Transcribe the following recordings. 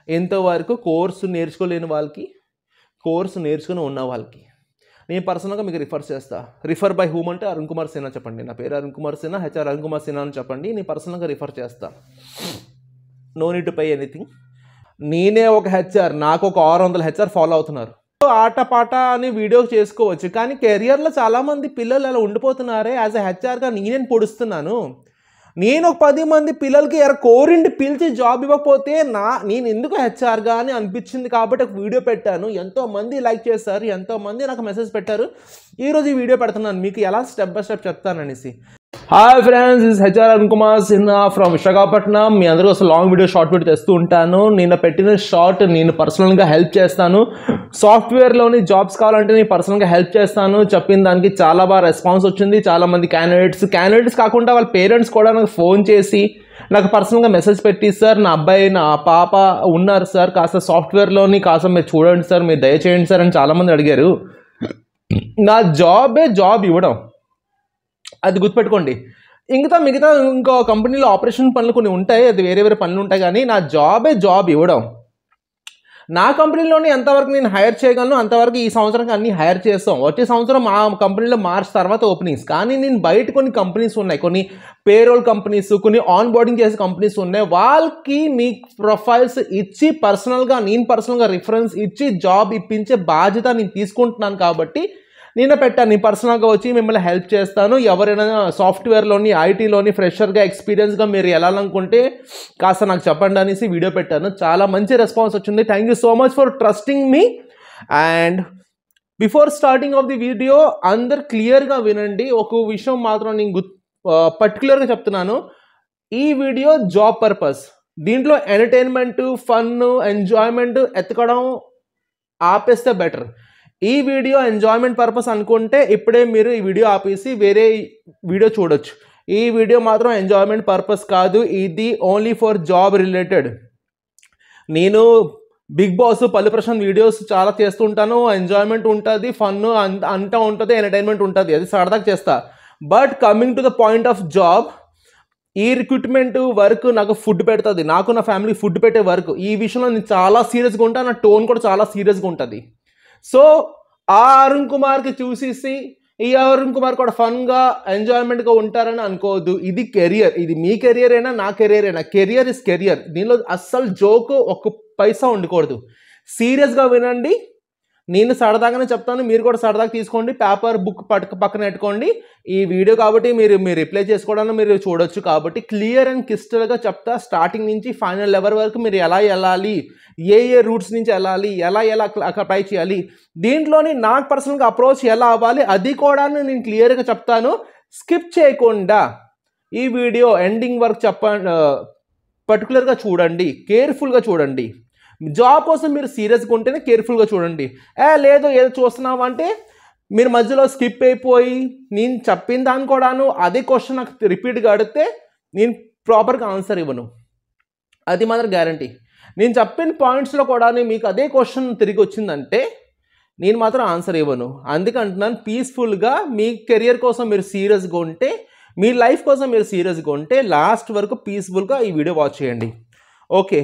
ఇంతవరకు కోర్సు నేర్చుకోలేని వాళ్ళకి, కోర్సు నేర్చుకుని ఉన్న వాళ్ళకి నేను పర్సనల్గా మీకు రిఫర్ చేస్తా. రిఫర్ బై హూమ్ అంటే అరుణ్ కుమార్ సిన్హా చెప్పండి. నా పేరు అరుణ్ కుమార్ సిన్హా, హెచ్ఆర్ అరుణ్ కుమార్ సిన్హా అని చెప్పండి. నేను పర్సనల్గా రిఫర్ చేస్తా. No need to pay anything. నేనే ఒక హెచ్ఆర్, నాకు ఒక 600 హెచ్ఆర్ ఫాలో అవుతున్నారు. ఆటపాట అని వీడియో చేసుకోవచ్చు, కానీ కెరియర్లో చాలామంది పిల్లలు అలా ఉండిపోతున్నారే. యాజ్ ఎ హెచ్ఆర్గా నేనేం పొడుస్తున్నాను. నేను ఒక 10 మంది పిల్లలకి కోరిండి పిలిచి జాబ్ ఇవ్వకపోతే నేను ఎందుకు హెచ్ఆర్గా అని అనిపించింది కాబట్టి ఒక వీడియో పెట్టాను. ఎంతోమంది లైక్ చేశారు, ఎంతోమంది నాకు మెసేజ్ పెట్టారు. ఈరోజు ఈ వీడియో పెడుతున్నాను మీకు ఎలా స్టెప్ బై స్టెప్ చెప్తాననేసి. Hi friends, this HR Arun Kumar Sinha from Visakhapatnam. మీ అందరూ అసలు లాంగ్ వీడియో, షార్ట్ వీడియో తెస్తూ ఉంటాను. నేను పెట్టిన షార్ట్ నేను పర్సనల్గా హెల్ప్ చేస్తాను. సాఫ్ట్వేర్లోని జాబ్స్ కావాలంటే నేను పర్సనల్గా హెల్ప్ చేస్తాను. చెప్పిన దానికి చాలా బాగా రెస్పాన్స్ వచ్చింది. చాలామంది క్యాండిడేట్స్ కాకుండా వాళ్ళ పేరెంట్స్ కూడా నాకు ఫోన్ చేసి నాకు పర్సనల్గా మెసేజ్ పెట్టి, సార్ నా అబ్బాయి నా పాప ఉన్నారు సార్, కాస్త సాఫ్ట్వేర్లోని కాస్త మీరు చూడండి సార్, మీరు దయచేయండి సార్ అని చాలామంది అడిగారు. నా జాబ్ ఇవ్వడం, అది గుర్తుపెట్టుకోండి. మిగతా ఇంకో కంపెనీలో ఆపరేషన్ పనులు కొన్ని ఉంటాయి, అది వేరే పనులు ఉంటాయి, కానీ నా జాబ్ ఇవ్వడం. నా కంపెనీలోనే ఎంతవరకు నేను హైర్ చేయగలను అంతవరకు ఈ సంవత్సరం అన్ని హైర్ చేస్తాం. వచ్చే సంవత్సరం మా కంపెనీలో మార్చ్ తర్వాత ఓపెనింగ్స్. కానీ నేను బయట కొన్ని కంపెనీస్ ఉన్నాయి, కొన్ని పేరోల్ కంపెనీస్, కొన్ని ఆన్ బోర్డింగ్ చేసే కంపెనీస్ ఉన్నాయి. వాళ్ళకి మీ ప్రొఫైల్స్ ఇచ్చి నేను పర్సనల్గా రిఫరెన్స్ ఇచ్చి జాబ్ ఇప్పించే బాధ్యత నేను తీసుకుంటున్నాను. కాబట్టి నేను పెట్టాను, నేను పర్సనల్గా వచ్చి మిమ్మల్ని హెల్ప్ చేస్తాను. ఎవరైనా సాఫ్ట్వేర్లోని, ఐటీలోని ఫ్రెషర్గా, ఎక్స్పీరియన్స్గా మీరు వెళ్ళాలనుకుంటే కాస్త నాకు చెప్పండి అనేసి వీడియో పెట్టాను. చాలా మంచి రెస్పాన్స్ వచ్చింది. Thank you so much for trusting me. And before starting of the video అందరు క్లియర్గా వినండి. ఒక విషయం మాత్రం నేను పర్టికులర్గా చెప్తున్నాను. ఈ వీడియో జాబ్ పర్పస్. దీంట్లో ఎంటర్టైన్మెంట్, ఫన్, ఎంజాయ్మెంట్ ఎత్తకడం ఆపేస్తే బెటర్. ఈ వీడియో ఎంజాయ్మెంట్ పర్పస్ అనుకుంటే ఇప్పుడే మీరు ఈ వీడియో ఆపేసి వేరే వీడియో చూడొచ్చు. ఈ వీడియో మాత్రం ఎంజాయ్మెంట్ పర్పస్ కాదు, ఇది ఓన్లీ ఫర్ జాబ్ రిలేటెడ్. నేను బిగ్ బాస్, పల్లి ప్రశాంత్ వీడియోస్ చాలా చేస్తుంటాను. ఎంజాయ్మెంట్ ఉంటుంది, ఫన్ అంతా ఉంటుంది, ఎంటర్టైన్మెంట్ ఉంటుంది, అది సరదాగా చేస్తా. But coming to the point of job, ఈ రిక్రూట్మెంట్ వర్క్ నాకు ఫుడ్ పెడుతుంది, నాకు నా ఫ్యామిలీ ఫుడ్ పెట్టే వర్క్. ఈ విషయంలో నేను చాలా సీరియస్గా ఉంటాను, నా టోన్ కూడా చాలా సీరియస్గా ఉంటుంది. సో ఆ అరుణ్ కుమార్కి చూసేసి ఈ అరుణ్ కుమార్ కూడా ఫన్గా, ఎంజాయ్మెంట్గా ఉంటారని అనుకోవద్దు. ఇది కెరియర్, ఇది మీ కెరియర్ అయినా నా కెరియర్ అయినా, కెరియర్ ఇస్ కెరియర్. దీనిలో అస్సలు జోకు ఒక్క పైసా ఉండకూడదు. సీరియస్గా వినండి. నేను సరదాగానే చెప్తాను, మీరు కూడా సరదాగా తీసుకోండి. పేపర్, బుక్ పక్కన పెట్టుకోండి. ఈ వీడియో కాబట్టి మీరు రిప్లై చేసుకోవడానికి మీరు చూడొచ్చు. కాబట్టి క్లియర్ అండ్ క్రిస్టల్గా చెప్తా. స్టార్టింగ్ నుంచి ఫైనల్ లెవెల్ వరకు మీరు ఎలా వెళ్ళాలి, ఏ రూట్స్ నుంచి వెళ్ళాలి, ఎలా అప్లై చేయాలి, దీంట్లోని నాకు పర్సనల్గా అప్రోచ్ ఎలా అవ్వాలి, అది కూడా నేను క్లియర్గా చెప్తాను. స్కిప్ చేయకుండా ఈ వీడియో ఎండింగ్ వరకు పర్టికులర్గా చూడండి, కేర్ఫుల్గా చూడండి. జాబ్ కోసం మీరు సీరియస్గా ఉంటేనే కేర్ఫుల్గా చూడండి. లేదు ఏదో చూస్తున్నావు అంటే మీరు మధ్యలో స్కిప్ అయిపోయి నేను చెప్పిన దాన్ని కూడాను అదే క్వశ్చన్ నాకు రిపీట్గా అడిగితే నేను ప్రాపర్గా ఆన్సర్ ఇవ్వను, అది మాత్రం గ్యారంటీ. నేను చెప్పిన పాయింట్స్లో కూడా మీకు అదే క్వశ్చన్ తిరిగి వచ్చిందంటే నేను మాత్రం ఆన్సర్ ఇవ్వను. అందుకే అంటున్నాను, పీస్ఫుల్గా మీ కెరియర్ కోసం మీరు సీరియస్గా ఉంటే, మీ లైఫ్ కోసం మీరు సీరియస్గా ఉంటే లాస్ట్ వరకు పీస్ఫుల్గా ఈ వీడియో వాచ్ చేయండి. ఓకే,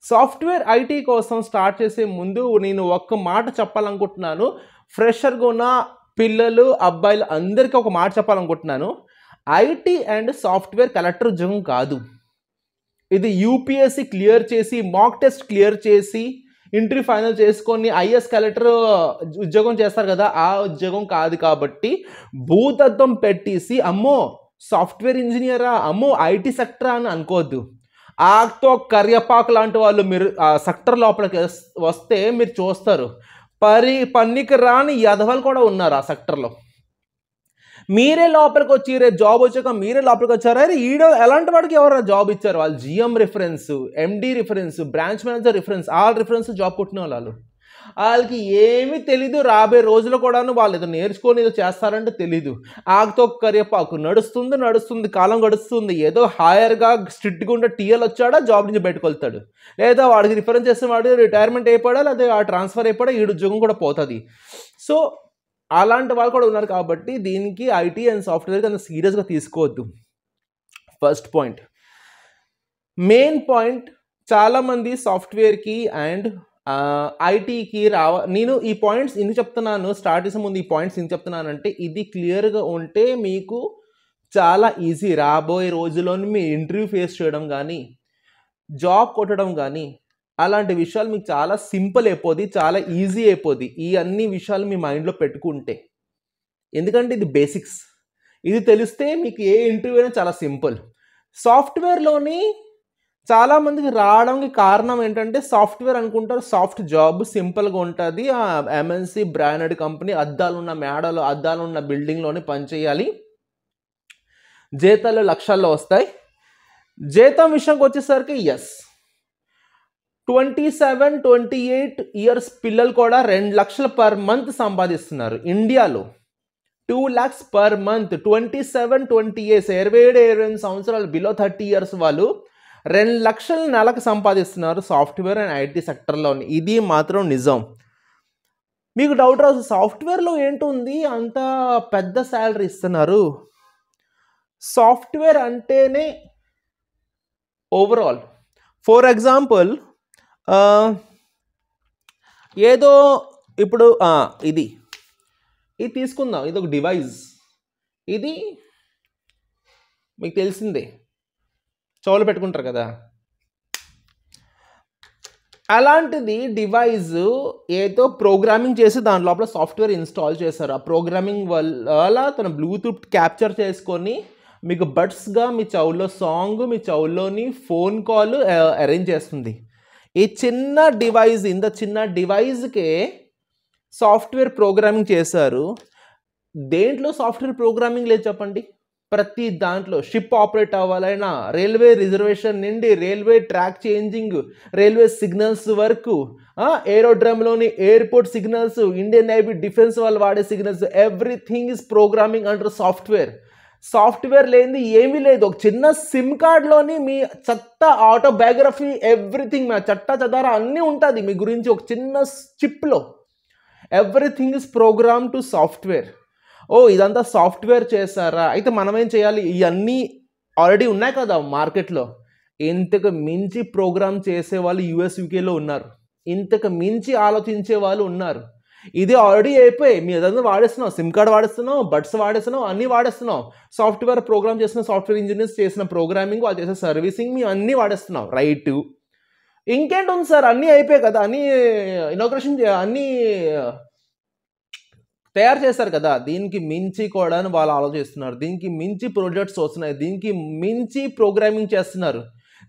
సాఫ్ట్వేర్ ఐటీ కోసం స్టార్ట్ చేసే ముందు నేను ఒక్క మాట చెప్పాలనుకుంటున్నాను. ఫ్రెషర్గా ఉన్న పిల్లలు, అబ్బాయిలు అందరికీ ఒక మాట చెప్పాలనుకుంటున్నాను. ఐటీ అండ్ సాఫ్ట్వేర్ కలెక్టర్ ఉద్యోగం కాదు. ఇది యూపీఎస్సీ క్లియర్ చేసి, మాక్ టెస్ట్ క్లియర్ చేసి, ఇంటర్వ్యూ ఫైనల్ చేసుకొని ఐఎస్ కలెక్టర్ ఉద్యోగం చేస్తారు కదా, ఆ ఉద్యోగం కాదు. కాబట్టి భూతత్వం పెట్టేసి అమ్మో సాఫ్ట్వేర్ ఇంజనీరా, అమ్మో ఐటీ సెక్టరా అని అనుకోవద్దు. ఆతో కర్యపాకు లాంటి వాళ్ళు మీరు ఆ సెక్టర్ లోపలికి వస్తే మీరు చూస్తారు, పనికి రాని యదవలు కూడా ఉన్నారు ఆ సెక్టర్లో. మీరే లోపలికి వచ్చి రేపు జాబ్ వచ్చాక మీరే లోపలికి వచ్చారు. అరే ఎలాంటి వాడికి ఎవరైనా జాబ్ ఇచ్చారు? వాళ్ళు GM reference, MD reference, branch manager reference, all reference job కొట్టిన వాళ్ళు. వాళ్ళకి ఏమీ తెలీదు. రాబోయే రోజులు కూడాను వాళ్ళు ఏదో నేర్చుకొని ఏదో చేస్తారంటే తెలీదు. ఆకుతో కరివేపాకు నడుస్తుంది, కాలం గడుస్తుంది. ఏదో హైయర్గా స్ట్రిక్ట్గా ఉండే టీఎల్ వచ్చాడా జాబ్ నుంచి బయటకు వెళ్తాడు, లేదా వాడికి రిఫరెన్స్ చేసిన వాడు రిటైర్మెంట్ అయిపోయాడా, లేదా ఆ ట్రాన్స్ఫర్ అయిపోయాడా, ఈ ఉద్యోగం కూడా పోతుంది. సో అలాంటి వాళ్ళు కూడా ఉన్నారు. కాబట్టి దీనికి ఐటీ అండ్ సాఫ్ట్వేర్కి అంత సీరియస్గా తీసుకోవద్దు. First point. మెయిన్ పాయింట్, చాలామంది సాఫ్ట్వేర్కి అండ్ ఐటీకి నేను ఈ పాయింట్స్ ఎందుకు చెప్తున్నాను, స్టార్ట్ చేసే ముందు ఈ పాయింట్స్ ఎందుకు చెప్తున్నానంటే ఇది క్లియర్గా ఉంటే మీకు చాలా ఈజీ రాబోయే రోజుల్లోని మీ ఇంటర్వ్యూ ఫేస్ చేయడం కానీ జాబ్ కొట్టడం కానీ అలాంటి విషయాలు మీకు చాలా సింపుల్ అయిపోద్ది, చాలా ఈజీ అయిపోద్ది ఈ అన్ని విషయాలు మీ మైండ్లో పెట్టుకుంటే. ఎందుకంటే ఇది బేసిక్స్, ఇది తెలిస్తే మీకు ఏ ఇంటర్వ్యూ అయినా చాలా సింపుల్. సాఫ్ట్వేర్లోని చాలామందికి రావడానికి కారణం ఏంటంటే సాఫ్ట్వేర్ అనుకుంటారు సాఫ్ట్ జాబ్ సింపుల్గా ఉంటుంది, ఎంఎన్సి బ్రాండెడ్ కంపెనీ అద్దాలున్న మేడలు అద్దాలున్న బిల్డింగ్లోని పనిచేయాలి, జీతాలు లక్షల్లో వస్తాయి. జీతం విషయంకి వచ్చేసరికి 27-28 ఇయర్స్ పిల్లలు కూడా 2 లక్షలు పర్ మంత్ సంపాదిస్తున్నారు ఇండియాలో. 2 lakhs పర్ మంత్. 27-28 27 సంవత్సరాలు బిలో 30 ఇయర్స్ వాళ్ళు 2 లక్షలు నెలకు సంపాదిస్తున్నారు సాఫ్ట్వేర్ అండ్ ఐటీ సెక్టర్లోని. ఇది మాత్రం నిజం. మీకు డౌట్ రాదు, సాఫ్ట్వేర్లో ఏంటుంది అంత పెద్ద శాలరీ ఇస్తున్నారు? సాఫ్ట్వేర్ అంటేనే ఓవరాల్, ఫర్ ఎగ్జాంపుల్ ఏదో ఇప్పుడు ఇది తీసుకుందాం, ఇది ఒక డివైస్, ఇది మీకు తెలిసిందే చెవులు పెట్టుకుంటారు కదా, అలాంటిది డివైజ్ ఏదో ప్రోగ్రామింగ్ చేసి దాని లోపల సాఫ్ట్వేర్ ఇన్స్టాల్ చేశారు. ఆ ప్రోగ్రామింగ్ వల్ల తన బ్లూటూత్ క్యాప్చర్ చేసుకొని మీకు బడ్స్గా మీ చెవుల్లో సాంగ్, మీ చెవుల్లోని ఫోన్ కాల్ అరేంజ్ చేస్తుంది. ఈ చిన్న డివైజ్, ఇంత చిన్న డివైజ్కే సాఫ్ట్వేర్ ప్రోగ్రామింగ్ చేశారు. దేంట్లో సాఫ్ట్వేర్ ప్రోగ్రామింగ్ లేదు చెప్పండి? ప్రతి దాంట్లో. షిప్ ఆపరేట్ అవ్వాలైనా, రైల్వే రిజర్వేషన్ నుండి railway track changing, railway signals వరకు, ఏరోడ్రమ్లోని airport signals, Indian navy defence వాళ్ళు వాడే సిగ్నల్స్, everything is programming under software. Software లేనిది ఏమీ లేదు. ఒక చిన్న సిమ్ కార్డ్లోని మీ చెత్త ఆటోబయోగ్రఫీ ఎవ్రీథింగ్, మా చట్ట చదారా అన్నీ ఉంటుంది మీ గురించి ఒక చిన్న చిప్లో. Everything is program to software. ఇదంతా సాఫ్ట్వేర్ చేశారా? అయితే మనం ఏం చేయాలి? ఇవన్నీ ఆల్రెడీ ఉన్నాయి కదా మార్కెట్లో. ఇంతకు మించి ప్రోగ్రామ్ చేసే వాళ్ళు యూఎస్ యూకేలో ఉన్నారు, ఇంతకు మించి ఆలోచించే వాళ్ళు ఉన్నారు. ఇది ఆల్రెడీ అయిపోయి మీ ఏదైనా వాడేస్తున్నావు, సిమ్ కార్డ్ వాడేస్తున్నావు, బడ్స్ వాడేస్తున్నావు, అన్నీ వాడేస్తున్నావు. సాఫ్ట్వేర్ ప్రోగ్రామ్ చేసిన సాఫ్ట్వేర్ ఇంజనీర్స్ చేసిన ప్రోగ్రామింగ్, వాళ్ళు చేసే సర్వీసింగ్ మీ అన్నీ వాడేస్తున్నావు, రైట్? ఇంకేంటి ఉంది సార్, అన్నీ అయిపోయాయి కదా, అన్నీ ఇనాగ్రేషన్ అన్నీ తయారు చేస్తారు కదా. దీనికి మించి కూడా వాళ్ళు ఆలోచిస్తున్నారు, దీనికి మించి ప్రాజెక్ట్స్ వస్తున్నాయి, దీనికి మించి ప్రోగ్రామింగ్ చేస్తున్నారు,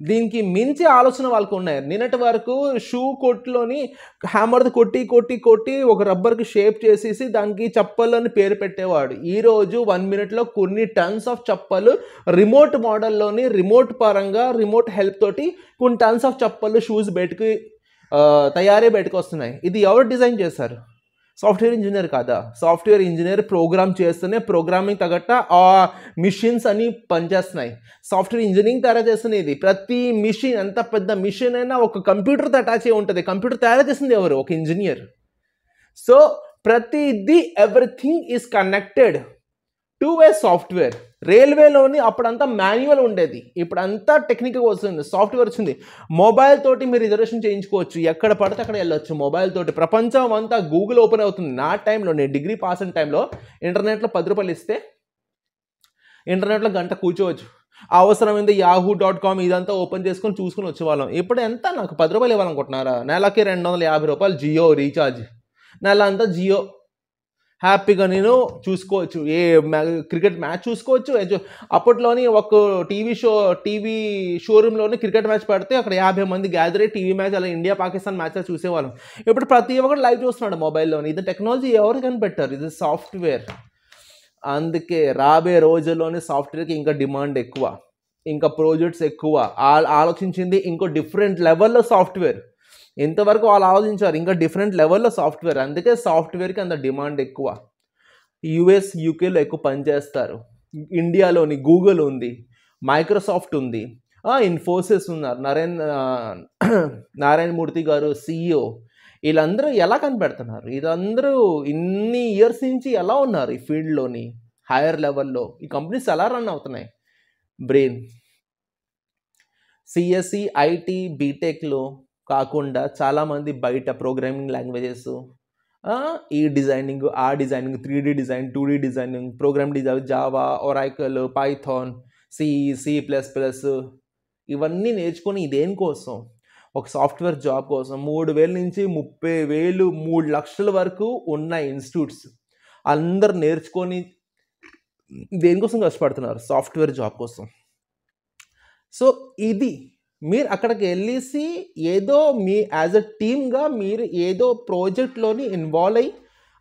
దీనికి మించి ఆలోచన వాళ్ళకు ఉన్నాయి. నిన్నటి వరకు షూ కొట్టులోని హ్యామర్ది కొట్టి కొట్టి కొట్టి ఒక రబ్బర్కి షేప్ చేసేసి దానికి చప్పలని పేరు పెట్టేవాడు. ఈరోజు 1 minute కొన్ని టన్స్ ఆఫ్ చప్పలు రిమోట్ మోడల్లోని, రిమోట్ పరంగా, రిమోట్ హెల్ప్ తోటి కొన్ని టన్స్ ఆఫ్ చప్పలు, షూస్ బయటకు బయటకు వస్తున్నాయి. ఇది ఎవరు డిజైన్ చేశారు? సాఫ్ట్వేర్ ఇంజనీర్ కాదా? సాఫ్ట్వేర్ ఇంజనీర్ ప్రోగ్రామ్ చేస్తూనే ప్రోగ్రామింగ్ తగ్గట్ట ఆ మిషన్స్ అని పనిచేస్తున్నాయి. సాఫ్ట్వేర్ ఇంజనీరింగ్ తయారు చేస్తున్నది. ప్రతి మిషన్, ఎంత పెద్ద మిషన్ అయినా ఒక కంప్యూటర్తో అటాచ్ అయి ఉంటుంది. కంప్యూటర్ తయారు చేసింది ఎవరు? ఒక ఇంజనీర్. సో ప్రతిది, everything is connected to a software. రైల్వేలోని అప్పుడంతా మాన్యువల్ ఉండేది, ఇప్పుడంతా టెక్నికల్ వస్తుంది, సాఫ్ట్వేర్ వచ్చింది. మొబైల్ తోటి మీరు రిజర్వేషన్ చేయించుకోవచ్చు, ఎక్కడ పడితే అక్కడ వెళ్ళొచ్చు మొబైల్ తోటి. ప్రపంచం అంతా గూగుల్ ఓపెన్ అవుతుంది. నా టైంలో, నేను డిగ్రీ పాస్ అయిన టైంలో ఇంటర్నెట్లో 10 రూపాయలు ఇస్తే ఇంటర్నెట్లో గంట కూర్చోవచ్చు. అవసరమైంది yahoo.com ఇదంతా ఓపెన్ చేసుకొని చూసుకుని వచ్చేవాళ్ళం. ఇప్పుడు ఎంత? నాకు 10 రూపాయలు ఇవ్వాలనుకుంటున్నారా? నెలకి 250 రూపాయలు జియో రీఛార్జ్, నెల అంతా జియో. హ్యాపీగా నేను చూసుకోవచ్చు, ఏ క్రికెట్ మ్యాచ్ చూసుకోవచ్చు. అప్పట్లోని ఒక టీవీ షోరూంలోని క్రికెట్ మ్యాచ్ పడితే అక్కడ 50 మంది గ్యాదర్ అయ్యి టీవీ మ్యాచ్, అలా ఇండియా పాకిస్తాన్ మ్యాచ్ చూసేవాళ్ళం. ఇప్పుడు ప్రతి ఒక్కరు లైవ్ చూస్తున్నాడు మొబైల్లోని. ఇది టెక్నాలజీ ఎవరు కనిపెట్టారు? ఇది సాఫ్ట్వేర్. అందుకే రాబోయే రోజుల్లోని సాఫ్ట్వేర్కి ఇంకా డిమాండ్ ఎక్కువ, ఇంకా ప్రాజెక్ట్స్ ఎక్కువ. ఆలోచించింది ఇంకో డిఫరెంట్ లెవెల్లో సాఫ్ట్వేర్. ఇంతవరకు వాళ్ళు ఆలోచించారు, ఇంకా డిఫరెంట్ లెవెల్లో సాఫ్ట్వేర్. అందుకే సాఫ్ట్వేర్కి అంత డిమాండ్ ఎక్కువ. యూఎస్ యూకేలో ఎక్కువ పనిచేస్తారు. ఇండియాలోని గూగుల్ ఉంది, మైక్రోసాఫ్ట్ ఉంది, ఇన్ఫోసిస్ ఉన్నారు, నారాయణ మూర్తి గారు CEO. వీళ్ళందరూ ఎలా కనిపెడుతున్నారు? వీళ్ళందరూ ఇన్ని ఇయర్స్ నుంచి ఎలా ఉన్నారు ఈ ఫీల్డ్లోని, హైయర్ లెవెల్లో? ఈ కంపెనీస్ ఎలా రన్ అవుతున్నాయి? బ్రెయిన్. సిఎస్సి, ఐటీ, బీటెక్లో కాకుండా చాలామంది బయట ప్రోగ్రామింగ్ లాంగ్వేజెస్, ఈ డిజైనింగ్, ఆ designing, 3D design, 2D designing, program design, Java, Oracle, Python, C++, ఇవన్నీ నేర్చుకొని దేనికోసం? ఒక సాఫ్ట్వేర్ జాబ్ కోసం 3,000 నుంచి 30,000, 3 లక్షల వరకు ఉన్న ఇన్స్టిట్యూట్స్ అందరు నేర్చుకొని దేనికోసం కష్టపడుతున్నారు? సాఫ్ట్వేర్ జాబ్ కోసం. సో ఇది మీరు అక్కడికి వెళ్ళేసి ఏదో మీ యాజ్ అ టీమ్గా మీరు ఏదో ప్రాజెక్ట్లోని ఇన్వాల్వ్ అయ్యి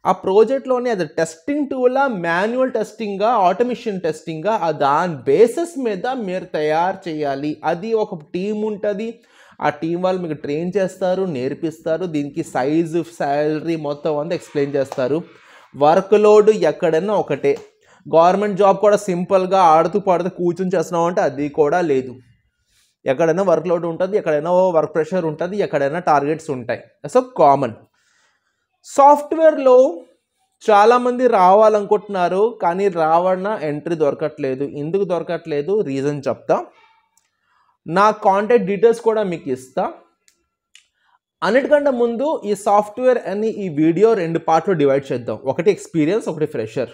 ఆ ప్రాజెక్ట్లోని అది టెస్టింగ్ టూలా, మాన్యువల్ టెస్టింగ్గా, ఆటోమేషన్ టెస్టింగ్గా దాని బేసిస్ మీద మీరు తయారు చేయాలి. అది ఒక టీం ఉంటుంది. ఆ టీం వాళ్ళు మీకు ట్రైన్ చేస్తారు, నేర్పిస్తారు. దీనికి సైజు, శాలరీ మొత్తం అంతా ఎక్స్ప్లెయిన్ చేస్తారు. వర్క్ లోడ్ ఎక్కడైనా ఒకటే. గవర్నమెంట్ జాబ్ కూడా సింపుల్గా ఆడుతూ పాడుతూ కూర్చొని చేస్తున్నాం అంటే అది కూడా లేదు. ఎక్కడైనా వర్క్ లోడ్ ఉంటుంది, ఎక్కడైనా వర్క్ ప్రెషర్ ఉంటుంది, ఎక్కడైనా టార్గెట్స్ ఉంటాయి. So common. సాఫ్ట్వేర్లో చాలామంది రావాలనుకుంటున్నారు, కానీ ఎంట్రీ దొరకట్లేదు. ఎందుకు దొరకట్లేదు? రీజన్ చెప్తా. నా కాంటాక్ట్ డీటెయిల్స్ కూడా మీకు ఇస్తా. అన్నిటికంటే ముందు ఈ సాఫ్ట్వేర్ అని ఈ వీడియో 2 పార్ట్లో డివైడ్ చేద్దాం. ఒకటి ఎక్స్పీరియన్స్, ఒకటి ఫ్రెషర్.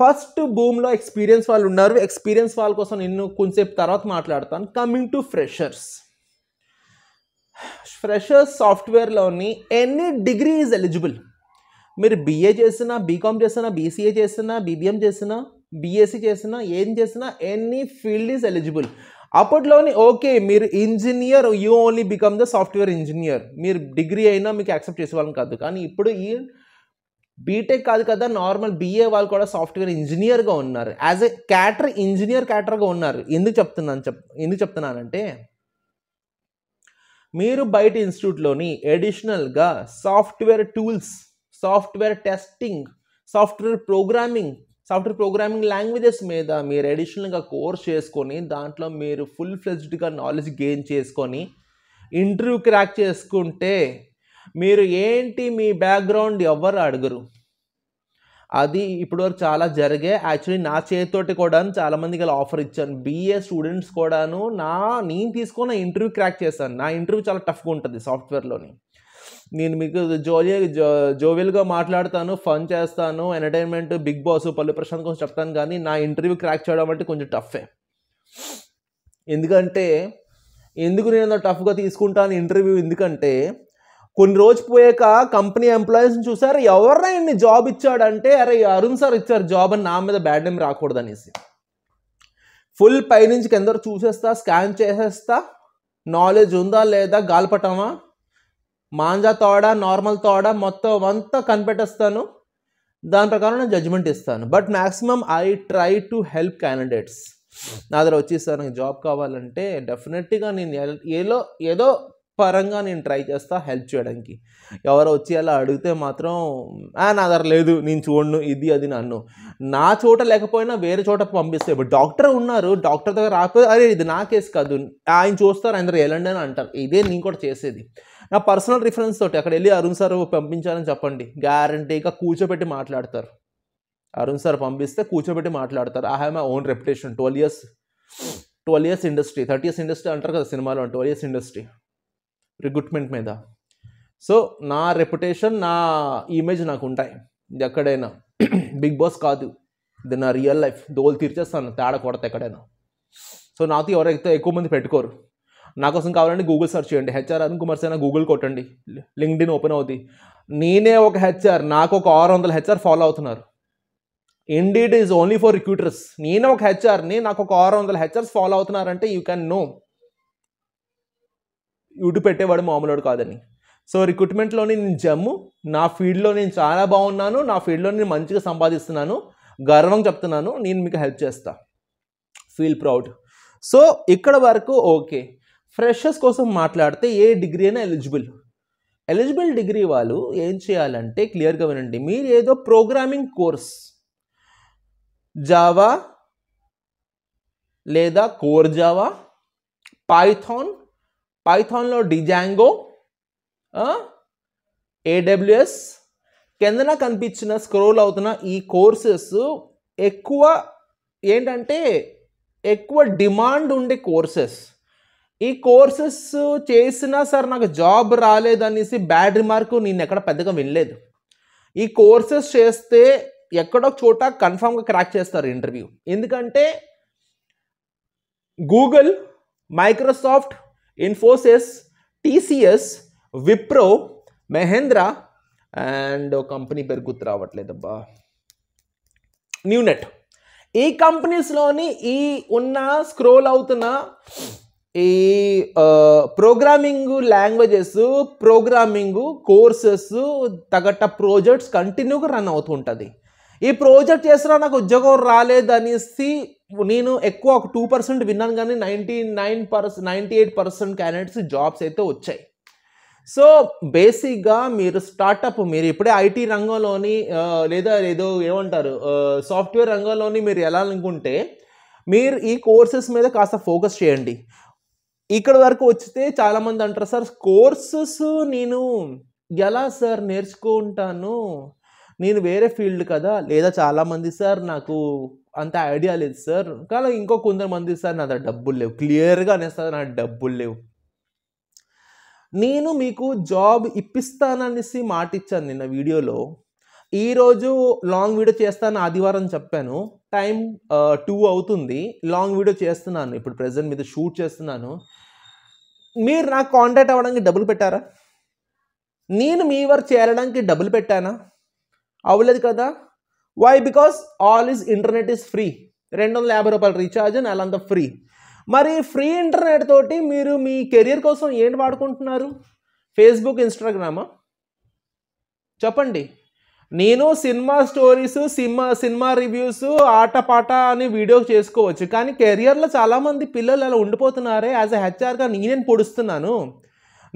ఫస్ట్ భూమిలో ఎక్స్పీరియన్స్ వాళ్ళు ఉన్నారు. ఎక్స్పీరియన్స్ వాళ్ళ కోసం నేను కొంచెంసేపు తర్వాత మాట్లాడతాను. Coming to freshers. ఫ్రెషర్స్ సాఫ్ట్వేర్లోని ఎనీ డిగ్రీ ఈజ్ ఎలిజిబుల్. మీరు BA చేసినా, BCom చేసినా, BCA చేసినా, BBM చేసినా, BSc చేసినా, ఏం చేసినా ఎనీ ఫీల్డ్ ఈజ్ ఎలిజిబుల్. అప్పట్లోని ఓకే మీరు engineer, you only become the software engineer. మీరు డిగ్రీ అయినా మీకు యాక్సెప్ట్ చేసేవాళ్ళని కాదు. కానీ ఇప్పుడు ఈ బీటెక్ కాదు కదా, నార్మల్ BA వాళ్ళు కూడా సాఫ్ట్వేర్ ఇంజనీర్గా ఉన్నారు. యాజ్ ఎ ఇంజనీర్ క్యాటర్గా ఉన్నారు. ఎందుకు చెప్తున్నానంటే మీరు బయట ఇన్స్టిట్యూట్లోని ఎడిషనల్గా software tools, software testing, software programming languages మీద మీరు అడిషనల్గా కోర్స్ చేసుకొని దాంట్లో మీరు ఫుల్ ఫ్లెజ్డ్గా నాలెడ్జ్ గెయిన్ చేసుకొని ఇంటర్వ్యూ క్రాక్ చేసుకుంటే మీరు ఏంటి మీ బ్యాక్గ్రౌండ్ ఎవరు అడగరు. అది ఇప్పటివరకు చాలా జరిగే. యాక్చువల్లీ నా చేతితోటి కూడా చాలామందికి అలా ఆఫర్ ఇచ్చాను. BA స్టూడెంట్స్ కూడాను నేను తీసుకున్న ఇంటర్వ్యూ క్రాక్ చేశాను. నా ఇంటర్వ్యూ చాలా టఫ్గా ఉంటుంది సాఫ్ట్వేర్లోని. నేను మీకు జోవియల్గా మాట్లాడతాను, ఫన్ చేస్తాను, ఎంటర్టైన్మెంట్, బిగ్ బాస్, పల్లి ప్రశాంత్ కోసం చెప్తాను. కానీ నా ఇంటర్వ్యూ క్రాక్ చేయడం అంటే కొంచెం టఫే. ఎందుకు నేను టఫ్గా తీసుకుంటాను ఇంటర్వ్యూ? ఎందుకంటే కొన్ని రోజు పోయాక కంపెనీ ఎంప్లాయీస్ని చూసారు, ఎవరైనా ఇన్ని జాబ్ ఇచ్చాడంటే అరే అరుణ్ సార్ ఇచ్చారు జాబ్ అని నా మీద బ్యాడ్ నేమ్ రాకూడదు అనేసి ఫుల్ పైనుంచి కింద చూసేస్తా, స్కాన్ చేసేస్తా, నాలెడ్జ్ ఉందా లేదా, గాల్పటమా, మాంజా తోడ, నార్మల్ తోడ మొత్తం అంతా కనిపెట్టేస్తాను. దాని ప్రకారం నేను జడ్జ్మెంట్ ఇస్తాను. But maximum I try to help candidates. నా దగ్గర వచ్చేసారు నాకు జాబ్ కావాలంటే డెఫినెట్గా నేను ఏదో పరంగా నేను ట్రై చేస్తా హెల్ప్ చేయడానికి. ఎవరో వచ్చి అలా అడిగితే మాత్రం నా దగ్గర లేదు, నేను చూడను, ఇది అది నన్ను నా చోట లేకపోయినా వేరే చోట పంపిస్తే. ఇప్పుడు డాక్టర్ ఉన్నారు, డాక్టర్ దగ్గర రాకపోతే అరే ఇది నా కేసు కాదు, ఆయన చూస్తారు, ఆయన దగ్గర వెళ్ళండి అని అంటారు. ఇదే నేను కూడా చేసేది. నా పర్సనల్ రిఫరెన్స్ తోటి అక్కడ వెళ్ళి అరుణ్ సార్ పంపించాలని చెప్పండి, గ్యారంటీగా కూర్చోబెట్టి మాట్లాడతారు. అరుణ్ సార్ పంపిస్తే కూర్చోబెట్టి మాట్లాడతారు. I have my own reputation. 12 years industry, 30 years industry అంటారు కదా సినిమాలో, 12 years ఇండస్ట్రీ రిక్రూట్మెంట్ మీద. సో నా రెప్యుటేషన్, నా ఇమేజ్ నాకు ఉంటాయి ఎక్కడైనా. బిగ్ బాస్ కాదు, ఇది నా రియల్ లైఫ్. దోలు తీర్చేస్తాను తేడా కొడతా ఎక్కడైనా. సో నాతో ఎవరైతే ఎక్కువ మంది పెట్టుకోరు. నా కోసం కావాలంటే గూగుల్ సెర్చ్ చేయండి, HR అరుణ్ కుమార్ సేన గూగుల్ కొట్టండి, లింక్డ్ఇన్ ఓపెన్ అవుతుంది. నేనే ఒక HR, నాకు ఒక 600 HR ఫాలో అవుతున్నారు. Indeed is only for recruiters. నేనే ఒక HRని, నాకు ఒక 600 HRs ఫాలో అవుతున్నారంటే యూ క్యాన్ నో యూట్యూబ్ పెట్టేవాడు మామూలుడు కాదని. సో రిక్రూట్మెంట్లోని నేను జమ్ము, నా ఫీల్డ్లో నేను చాలా బాగున్నాను, నా ఫీల్డ్లో నేను మంచిగా సంపాదిస్తున్నాను, గర్వంగా చెప్తున్నాను, నేను మీకు హెల్ప్ చేస్తా, ఫీల్ ప్రౌడ్. సో ఇక్కడ వరకు ఓకే. ఫ్రెషర్స్ కోసం మాట్లాడితే ఏ డిగ్రీ అయినా ఎలిజిబుల్ డిగ్రీ వాళ్ళు ఏం చేయాలంటే క్లియర్గా వినండి. మీరు ఏదో ప్రోగ్రామింగ్ కోర్స్, జావా లేదా కోర్ జావా, పైథాన్లో డిజాంగో, AWS కిందన కనిపించిన స్క్రోల్ అవుతున్న ఈ కోర్సెస్ ఎక్కువ డిమాండ్ ఉండే కోర్సెస్. ఈ కోర్సెస్ చేసినా సార్ నాకు జాబ్ రాలేదనేసి బ్యాడ్ రిమార్క్ నేను ఎక్కడ పెద్దగా వినలేదు. ఈ కోర్సెస్ చేస్తే ఎక్కడో చోట కన్ఫామ్గా క్రాక్ చేస్తారు ఇంటర్వ్యూ. ఎందుకంటే Google, Microsoft, Infosys, TCS, Wipro, Mahindra and company పేరు గుర్తు రావట్లేదబ్బా, న్యూనెట్, ఈ కంపెనీస్లోని ఈ ఉన్న స్క్రోల్ అవుతున్న ఈ ప్రోగ్రామింగ్ లాంగ్వేజెస్, ప్రోగ్రామింగ్ కోర్సెస్, తగట్ట ప్రాజెక్ట్స్ కంటిన్యూగా రన్ అవుతుంటుంది. ఈ ప్రాజెక్ట్ చేసినా నాకు ఉద్యోగం రాలేదనేసి నేను ఎక్కువ ఒక 2% విన్నాను, కానీ 98% క్యాండిడేట్స్ జాబ్స్ అయితే వచ్చాయి. సో బేసిక్గా మీరు స్టార్టప్, మీరు ఇప్పుడే ఐటీ రంగంలోని లేదా ఏదో ఏమంటారు సాఫ్ట్వేర్ రంగంలోని మీరు వెళ్ళాలనుకుంటే మీరు ఈ కోర్సెస్ మీద కాస్త ఫోకస్ చేయండి. ఇక్కడ వరకు వచ్చితే చాలామంది అంటారు, సార్ కోర్సెస్ నేను ఎలా సార్ నేర్చుకుంటాను, నేను వేరే ఫీల్డ్ కదా, లేదా చాలామంది సార్ నాకు అంత ఐడియా లేదు సార్, కానీ ఇంకో కొంతమంది సార్ నా దగ్గర డబ్బులు లేవు, క్లియర్గా అనేస్తారు నా డబ్బులు లేవు. నేను మీకు జాబ్ ఇప్పిస్తాననేసి మాట ఇచ్చాను నిన్న వీడియోలో. ఈరోజు లాంగ్ వీడియో చేస్తాను, ఆదివారం చెప్పాను, టైం 2 అవుతుంది, లాంగ్ వీడియో చేస్తున్నాను ఇప్పుడు ప్రెజెంట్, మీద షూట్ చేస్తున్నాను. మీరు నాకు కాంటాక్ట్ అవ్వడానికి డబ్బులు పెట్టారా? నేను మీ వర్క్ చేరడానికి డబ్బులు పెట్టానా? అవ్వలేదు కదా. Why? Because all is internet is free. 250 రూపాయలు రీఛార్జ్ అని అలా అంతా ఫ్రీ. మరి ఫ్రీ ఇంటర్నెట్ తోటి మీరు మీ కెరియర్ కోసం ఏంటి వాడుకుంటున్నారు? ఫేస్బుక్, ఇన్స్టాగ్రామా? చెప్పండి. నేను సినిమా స్టోరీస్, సినిమా రివ్యూస్, ఆటపాట అని వీడియో చేసుకోవచ్చు, కానీ కెరియర్లో చాలామంది పిల్లలు అలా ఉండిపోతున్నారే. యాజ్ ఎ హెచ్ఆర్గా నేనేం పొడుస్తున్నాను.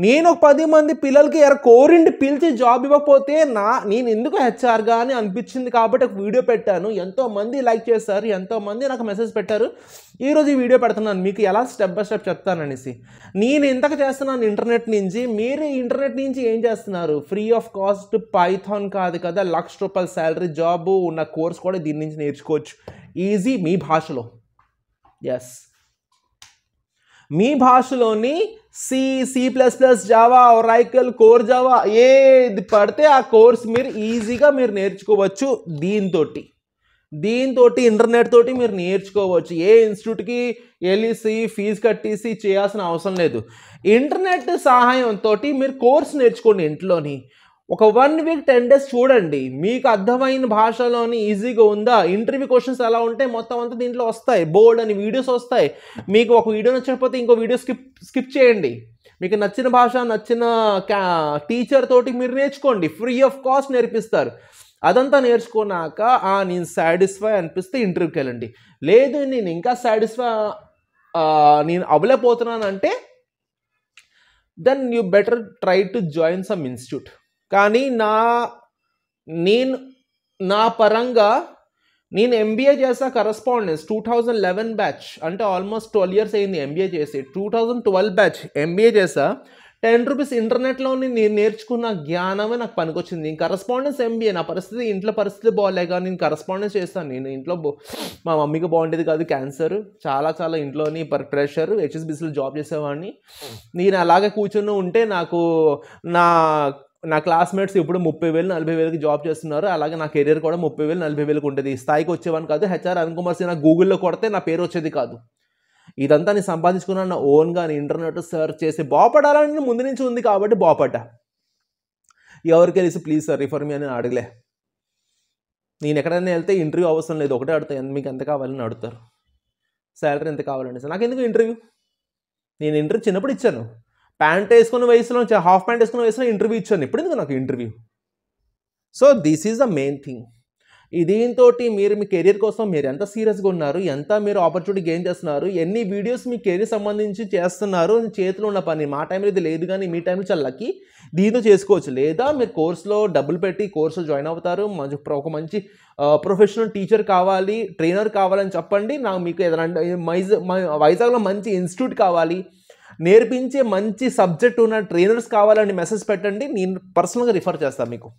నేను ఒక 10 మంది పిల్లలకి కోరిండి పిలిచి జాబ్ ఇవ్వకపోతే నేను ఎందుకు హెచ్ఆర్గా అని అనిపించింది కాబట్టి ఒక వీడియో పెట్టాను. ఎంతోమంది లైక్ చేశారు, ఎంతోమంది నాకు మెసేజ్ పెట్టారు. ఈరోజు ఈ వీడియో పెడుతున్నాను మీకు ఎలా స్టెప్ బై స్టెప్ చెప్తాననేసి. నేను ఇంతకు చేస్తున్నాను ఇంటర్నెట్ నుంచి, మీరు ఇంటర్నెట్ నుంచి ఏం చేస్తున్నారు? ఫ్రీ ఆఫ్ కాస్ట్ పైథాన్ కాదు కదా, ₹1,00,000 శాలరీ జాబు ఉన్న కోర్స్ కూడా దీని నుంచి నేర్చుకోవచ్చు ఈజీ మీ భాషలో. ఎస్, మీ భాషలోని C++, Java, Oracle, core Java ఏది పడితే ఆ కోర్స్ మీరు ఈజీగా మీరు నేర్చుకోవచ్చు. దీంతో ఇంటర్నెట్ తోటి మీరు నేర్చుకోవచ్చు. ఏ ఇన్స్టిట్యూట్కి వెళ్ళేసి ఫీజు కట్టేసి చేయాల్సిన అవసరం లేదు. ఇంటర్నెట్ సహాయంతో మీరు కోర్స్ నేర్చుకోండి ఇంట్లోని. ఒక 1 వీక్ 10 డేస్ చూడండి, మీకు అర్థమైన భాషలోని ఈజీగా ఉందా. ఇంటర్వ్యూ క్వశ్చన్స్ ఎలా ఉంటాయి మొత్తం అంతా దీంట్లో వస్తాయి, బోర్డ్ అని వీడియోస్ వస్తాయి. మీకు ఒక వీడియో నచ్చకపోతే ఇంకో వీడియో స్కిప్ చేయండి. మీకు నచ్చిన భాష, నచ్చిన టీచర్ తోటి మీరు నేర్చుకోండి, ఫ్రీ ఆఫ్ కాస్ట్ నేర్పిస్తారు. అదంతా నేర్చుకున్నాక నేను సాటిస్ఫై అనిపిస్తే ఇంటర్వ్యూకి వెళ్ళండి. లేదు నేను ఇంకా సాటిస్ఫై నేను అవ్వలేకపోతున్నానంటే then you better try to join some institute. కానీ నా పరంగా నేను ఎంబీఏ చేసా కరస్పాండెన్స్ 2011 బ్యాచ్, అంటే ఆల్మోస్ట్ 12 years అయింది ఎంబీఏ చేసి. 2012 బ్యాచ్ ఎంబీఏ చేసా. 10 రూపీస్ ఇంటర్నెట్లోని నేను నేర్చుకున్న జ్ఞానమే నాకు పనికొచ్చింది. కరస్పాండెన్స్ ఎంబీఏ, నా పరిస్థితి ఇంట్లో పరిస్థితి బాగాలేక నేను కరస్పాండెన్స్ చేస్తాను. నేను ఇంట్లో మా మమ్మీకి బాగుండేది కాదు, క్యాన్సర్, చాలా ఇంట్లోని ప్రెషర్, HSBCలో జాబ్ చేసేవాడిని. నేను అలాగే కూర్చొని ఉంటే నాకు నా క్లాస్మేట్స్ ఇప్పుడు 30,000 40,000కి జాబ్ చేస్తున్నారు. అలాగే నా కెరీర్ కూడా 30,000 40,000కి ఉంటుంది. ఈ స్థాయికి వచ్చేవాడిని కాదు. హెచ్ఆర్ అరుణ్ కుమార్ సిన్హా గూగుల్లో కొడితే నా పేరు వచ్చేది కాదు. ఇదంతా నేను సంపాదించుకున్నాను నా ఓన్గా, ఇంటర్నెట్ సర్చ్ చేసి బాగుపడాలని ముందు నుంచి ఉంది కాబట్టి బాగుపడ్డా. ఎవరికి తెలిసి ప్లీజ్ సార్ రిఫర్ మీ అని అడగలే. నేను ఎక్కడైనా వెళ్తే ఇంటర్వ్యూ అవసరం లేదు, ఒకటే అడుగుతాను, మీకు ఎంత కావాలని అడుగుతారు, శాలరీ ఎంత కావాలండి సార్. నాకు ఎందుకు ఇంటర్వ్యూ? నేను ఇంటర్వ్యూ చిన్నప్పుడు ఇచ్చాను, ప్యాంట్ వేసుకున్న వయసులో, హాఫ్ ప్యాంట్ వేసుకున్న వయసులో ఇంటర్వ్యూ ఇచ్చాను. ఇప్పుడు ఎందుకు నాకు interview? So this is the main thing. దీంతో మీరు మీ కెరీర్ కోసం మీరు ఎంత సీరియస్గా ఉన్నారు, ఎంత మీరు ఆపర్చునిటీ గెయిన్ చేస్తున్నారు, ఎన్ని వీడియోస్ మీ కెరీర్ సంబంధించి చేస్తున్నారు, చేతిలో ఉన్న పని. మా టైంలో ఇది లేదు, కానీ మీ టైంలో చాలా లక్కీ, దీంతో చేసుకోవచ్చు. లేదా మీరు కోర్సులో డబ్బులు పెట్టి కోర్సులో జాయిన్ అవుతారు, ఒక మంచి ప్రొఫెషనల్ టీచర్ కావాలి, ట్రైనర్ కావాలని చెప్పండి. నాకు మీకు ఏదైనా వైజాగ్లో మంచి ఇన్స్టిట్యూట్ కావాలి, నేర్పించే మంచి సబ్జెక్ట్ ఉన్న ట్రైనర్స్ కావాలని మెసేజ్ పెట్టండి. నేను పర్సనల్గా రిఫర్ చేస్తాను, మీకు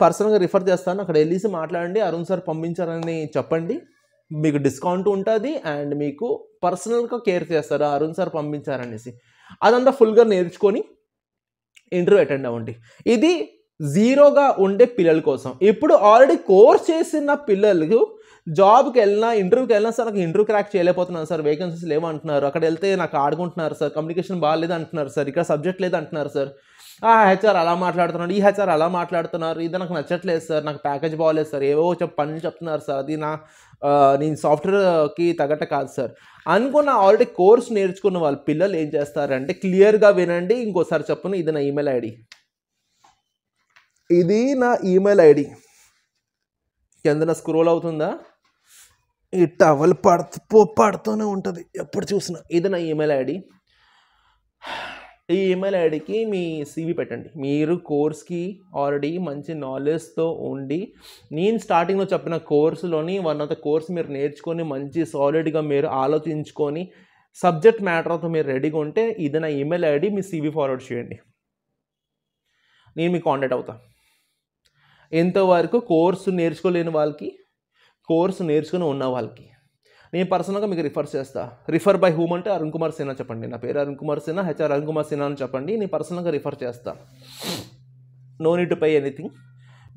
పర్సనల్గా రిఫర్ చేస్తాను. అక్కడ వెళ్ళేసి మాట్లాడండి, అరుణ్ సార్ పంపించారని చెప్పండి. మీకు డిస్కౌంట్ ఉంటుంది అండ్ మీకు పర్సనల్గా కేర్ చేస్తారు, అరుణ్ సార్ పంపించారనేసి. అదంతా ఫుల్గా నేర్చుకొని ఇంటర్వ్యూ అటెండ్ అవ్వండి. ఇది జీరోగా ఉండే పిల్లల కోసం. ఇప్పుడు ఆల్రెడీ కోర్స్ చేసిన పిల్లలకు జాబ్కి వెళ్ళినా ఇంటర్వ్యూకి వెళ్ళినా, సార్ నాకు ఇంటర్వ్యూ క్రాక్ చేయలేకపోతున్నాను సార్, వేకెన్సీస్ లేవంటున్నారు, అక్కడ వెళ్తే నాకు ఆడుకుంటున్నారు సార్, కమ్యూనికేషన్ బాగాలేదు అంటున్నారు సార్, ఇక్కడ సబ్జెక్ట్ లేదు అంటున్నారు సార్, ఆ హెచ్ఆర్ అలా మాట్లాడుతున్నాడు, ఈ హెచ్ఆర్ అలా మాట్లాడుతున్నారు, ఇది నాకు నచ్చట్లేదు సార్, నాకు ప్యాకేజ్ బాగాలేదు సార్, ఏవో పనులు చెప్తున్నారు సార్, అది నేను సాఫ్ట్వేర్కి తగ్గట్టు కాదు సార్ అనుకున్న ఆల్రెడీ కోర్స్ నేర్చుకున్న వాళ్ళ పిల్లలు ఏం చేస్తారంటే, క్లియర్గా వినండి, ఇంకోసారి చెప్పను, ఇది నా ఈమెయిల్ ఐడి, ఇది నా ఈమెయిల్ ఐడి కింద స్క్రోల్ అవుతుందా, ఈ టవల్ పడుతూనే ఉంటుంది ఎప్పుడు చూసినా. ఇది నా ఈమెయిల్ ఐడి. ఈ ఈమెయిల్ ఐడికి మీ CV పెట్టండి. మీరు కోర్స్కి ఆల్రెడీ మంచి నాలెడ్జ్తో ఉండి, నేను స్టార్టింగ్లో చెప్పిన కోర్సులోని వన్ ఆఫ్ ద కోర్స్ మీరు నేర్చుకొని మంచి సాలిడ్గా మీరు ఆలోచించుకొని సబ్జెక్ట్ మ్యాటర్తో మీరు రెడీగా ఉంటే, ఇది నా ఈమెయిల్ ఐడి, మీ CV ఫార్వర్డ్ చేయండి, నేను మీకు కాంటాక్ట్ అవుతా. ఇంతవరకు కోర్సు నేర్చుకోలేని వాళ్ళకి, కోర్సు నేర్చుకుని ఉన్న వాళ్ళకి నేను పర్సనల్గా మీకు రిఫర్ చేస్తా. రిఫర్ బై హూమ్ అంటే అరుణ్ కుమార్ సిన్హా చెప్పండి, నా పేరు అరుణ్ కుమార్ సిన్హా, HR అరుణ్ కుమార్ సిన్హా అని చెప్పండి, నేను పర్సనల్గా రిఫర్ చేస్తా. No need to pay anything.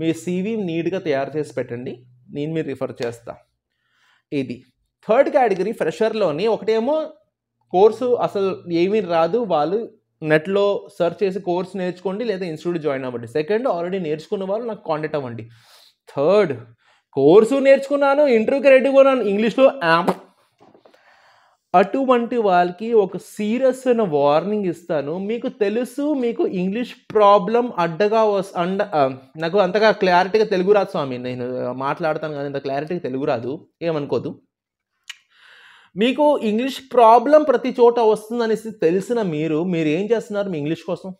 మీ CV నీట్గా తయారు చేసి పెట్టండి, నేను మీరు రిఫర్ చేస్తా. ఇది థర్డ్ కేటగిరీ ఫ్రెషర్లోని. ఒకటేమో కోర్సు అసలు ఏమీ రాదు, వాళ్ళు నెట్లో సెర్చ్ చేసి కోర్స్ నేర్చుకోండి లేదా ఇన్స్టిట్యూట్ జాయిన్ అవ్వండి. సెకండ్, ఆల్రెడీ నేర్చుకున్న వాళ్ళు నాకు కాంటాక్ట్ అవ్వండి. థర్డ్, కోర్సు నేర్చుకున్నాను, ఇంటర్వ్యూకి రెడీగా ఉన్నాను, ఇంగ్లీష్లో అటువంటి వాళ్ళకి ఒక సీరియస్ అయిన వార్నింగ్ ఇస్తాను. మీకు తెలుసు, మీకు ఇంగ్లీష్ ప్రాబ్లం నాకు అంతగా క్లారిటీగా తెలుగు రాదు స్వామి, నేను మాట్లాడతాను కానీ అంత క్లారిటీగా తెలుగు రాదు, ఏమనుకోదు. మీకు ఇంగ్లీష్ ప్రాబ్లం ప్రతి చోట వస్తుందనేసి తెలిసిన మీరు ఏం చేస్తున్నారు మీ ఇంగ్లీష్ కోసం?